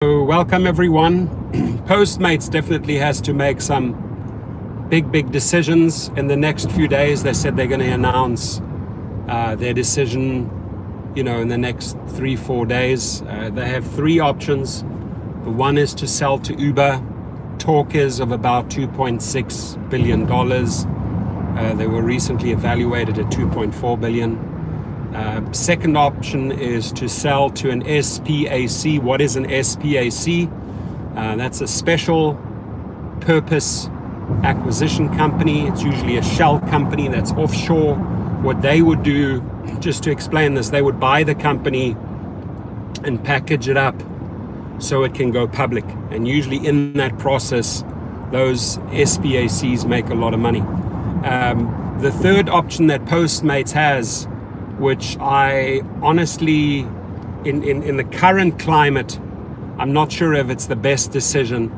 Welcome everyone. Postmates definitely has to make some big decisions in the next few days. They said they're going to announce their decision, in the next 3-4 days. They have 3 options. The one is to sell to Uber. Talk is of about $2.6 billion. They were recently evaluated at $2.4 billion. Second option is to sell to an SPAC. What is an SPAC? That's a special purpose acquisition company. It's usually a shell company that's offshore. What they would do, just to explain this, they would buy the company and package it up so it can go public. And usually in that process, those SPACs make a lot of money. The third option that Postmates has, which I honestly, in the current climate, I'm not sure if it's the best decision,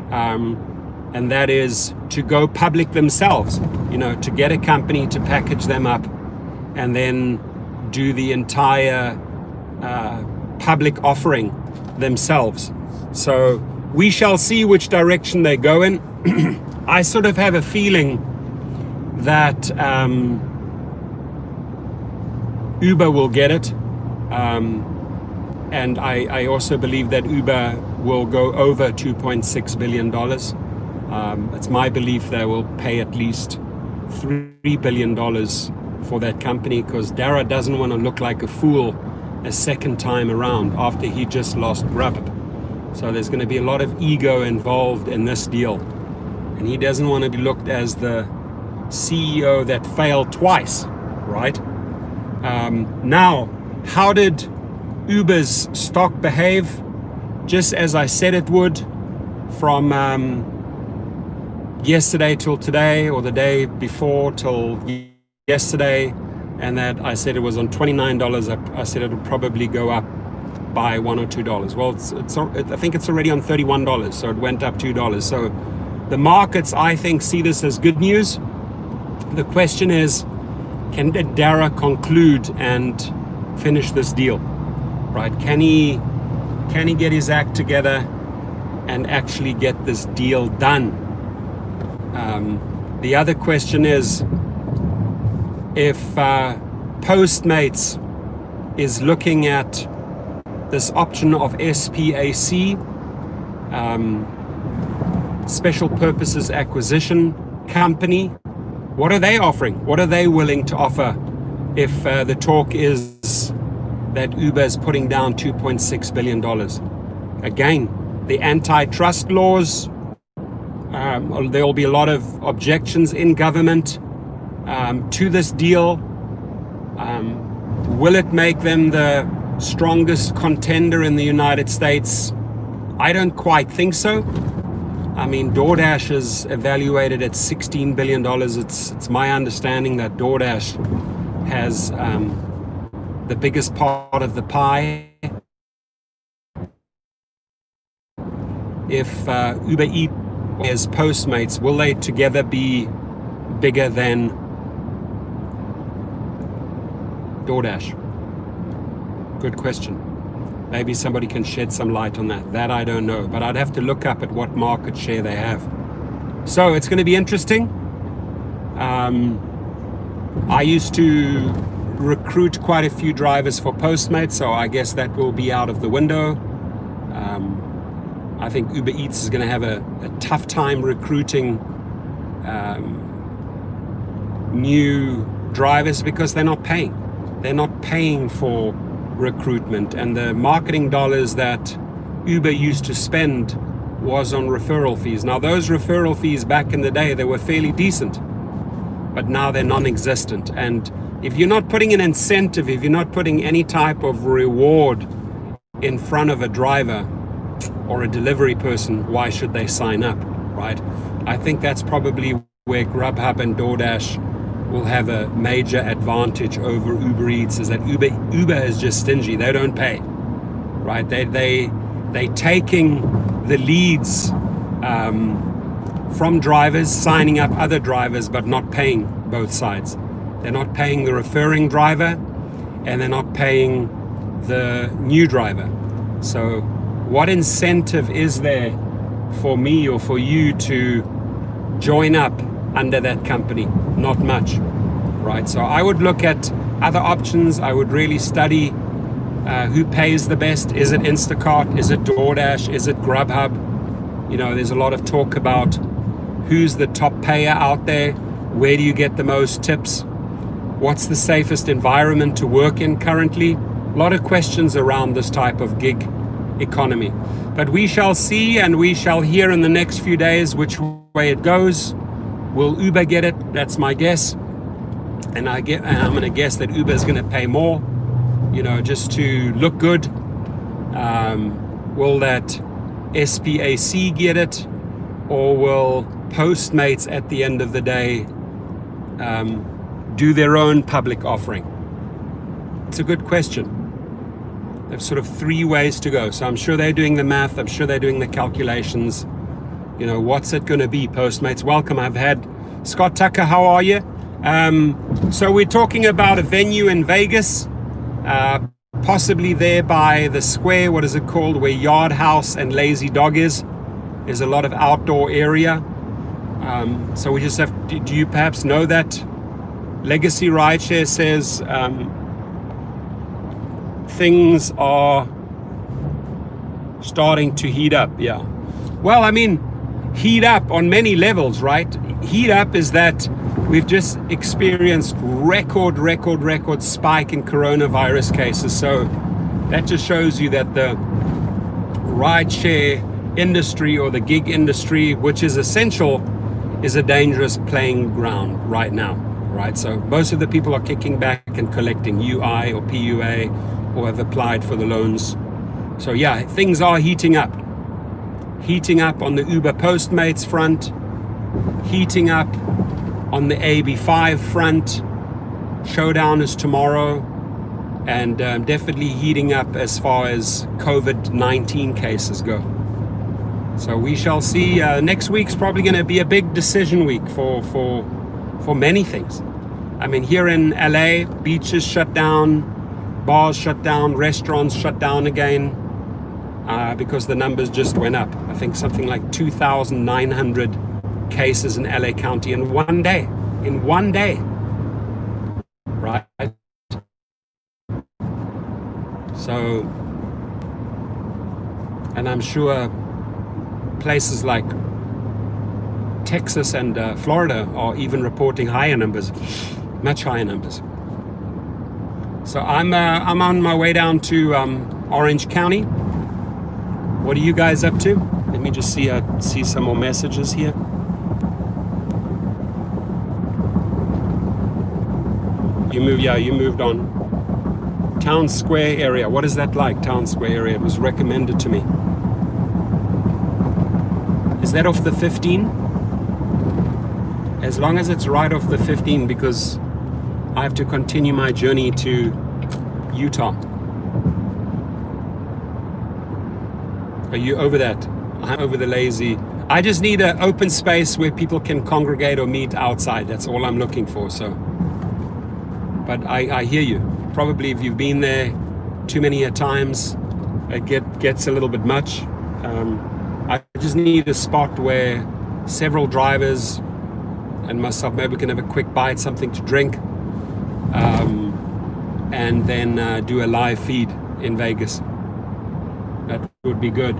and that is to go public themselves, to get a company to package them up and then do the entire public offering themselves. So we shall see which direction they go in. I sort of have a feeling that Uber will get it, and I also believe that Uber will go over $2.6 billion. It's my belief they will pay at least $3 billion for that company, because Dara doesn't want to look like a fool a second time around after he just lost Grubhub. So there's going to be a lot of ego involved in this deal, and he doesn't want to be looked as the CEO that failed twice, right? Now, how did Uber's stock behave? Just as I said it would, from yesterday till today, or the day before till yesterday, and that I said it was on $29. I said it would probably go up by $1 or $2. Well, I think it's already on $31, so it went up $2. So the markets, I think, see this as good news. The question is, can Dara conclude and finish this deal, right? Can he get his act together and actually get this deal done? The other question is, if Postmates is looking at this option of SPAC, Special Purposes Acquisition Company, what are they offering? What are they willing to offer if the talk is that Uber is putting down $2.6 billion? Again, the antitrust laws, there will be a lot of objections in government to this deal. Will it make them the strongest contender in the United States? I don't quite think so. I mean, DoorDash is evaluated at $16 billion. It's my understanding that DoorDash has the biggest part of the pie. If Uber Eats as Postmates, will they together be bigger than DoorDash? Good question. Maybe somebody can shed some light on that. That I don't know, but I'd have to look up at what market share they have. So it's going to be interesting. I used to recruit quite a few drivers for Postmates, so I guess that will be out of the window. I think Uber Eats is going to have a tough time recruiting new drivers because they're not paying. They're not paying for recruitment, and the marketing dollars that Uber used to spend was on referral fees. Now, those referral fees back in the day, they were fairly decent, but now they're non-existent. And if you're not putting an incentive, if you're not putting any type of reward in front of a driver or a delivery person, why should they sign up, right? I think that's probably where Grubhub and DoorDash will have a major advantage over Uber Eats, is that Uber is just stingy. They don't pay, right? They taking the leads from drivers, signing up other drivers, but not paying both sides. They're not paying the referring driver, and they're not paying the new driver. So what incentive is there for me or for you to join up under that company? Not much, right? So I would look at other options. I would really study who pays the best. Is it Instacart? Is it DoorDash? Is it Grubhub? You know, there's a lot of talk about who's the top payer out there. Where do you get the most tips? What's the safest environment to work in currently? A lot of questions around this type of gig economy. But we shall see, and we shall hear in the next few days which way it goes. Will Uber get it? That's my guess. And I'm going to guess that Uber is going to pay more, you know, just to look good. Will that SPAC get it? Or will Postmates at the end of the day do their own public offering? It's a good question. There's sort of three ways to go. So I'm sure they're doing the math. I'm sure they're doing the calculations. You know, what's it going to be? Postmates, welcome. I've had Scott Tucker. How are you? So we're talking about a venue in Vegas, possibly there by the square. What is it called? Where Yard House and Lazy Dog is. There's a lot of outdoor area. So we just have to, do you perhaps know that? Legacy Rideshare says things are starting to heat up. Yeah. Well, I mean, heat up on many levels, right? Heat up is that we've just experienced record spike in coronavirus cases. So that just shows you that the rideshare industry or the gig industry, which is essential, is a dangerous playing ground right now, right? So most of the people are kicking back and collecting UI or PUA or have applied for the loans. So yeah, things are heating up on the Uber Postmates front, heating up on the AB5 front. Showdown is tomorrow, and definitely heating up as far as COVID-19 cases go. So we shall see. Next week's probably going to be a big decision week for many things. I mean, here in LA, beaches shut down, bars shut down, restaurants shut down again, because the numbers just went up. I think something like 2,900 cases in LA County in one day. Right? So, and I'm sure places like Texas and Florida are even reporting higher numbers, much higher numbers. So I'm on my way down to Orange County. What are you guys up to? Let me just see some more messages here. You moved on. Town Square area. What is that like? Town Square area. It was recommended to me. Is that off the 15? As long as it's right off the 15, because I have to continue my journey to Utah. Are you over that? I'm over the lazy. I just need an open space where people can congregate or meet outside. That's all I'm looking for. So, but I hear you. Probably if you've been there too many times, it gets a little bit much. I just need a spot where several drivers and myself maybe can have a quick bite, something to drink, and then do a live feed in Vegas. That would be good.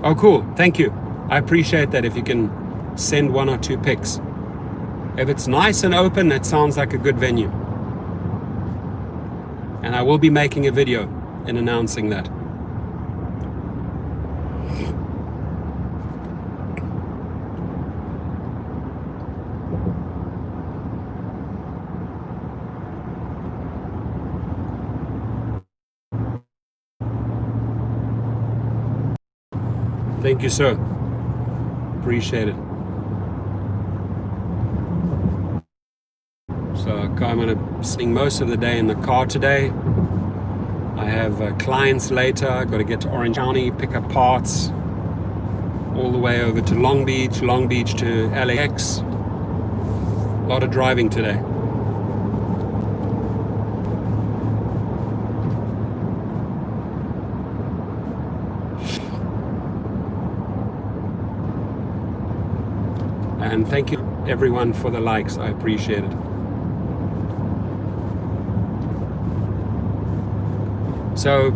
Oh, cool. Thank you. I appreciate that if you can send one or two pics. If it's nice and open, it sounds like a good venue. And I will be making a video and announcing that. Thank you, sir. Appreciate it. So I'm going to spend most of the day in the car today. I have clients later. I've got to get to Orange County, pick up parts, all the way over to Long Beach to LAX. A lot of driving today. And thank you everyone for the likes. I appreciate it. So,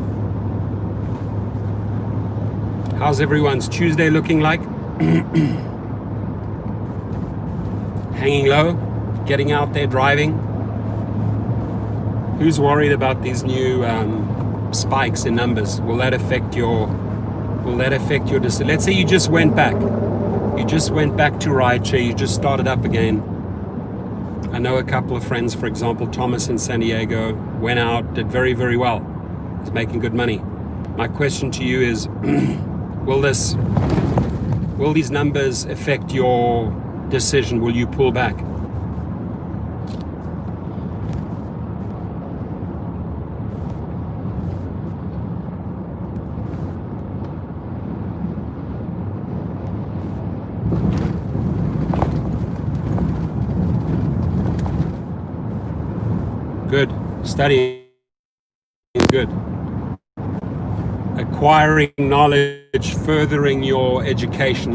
how's everyone's Tuesday looking like? Hanging low? Getting out there driving? Who's worried about these new spikes in numbers? Will that affect your decision? Let's say you just went back. You just went back to rideshare. You just started up again. I know a couple of friends, for example, Thomas in San Diego, went out, did very, very well. He's making good money. My question to you is, will these numbers affect your decision? Will you pull back? Good. Studying. Good. Acquiring knowledge, furthering your education.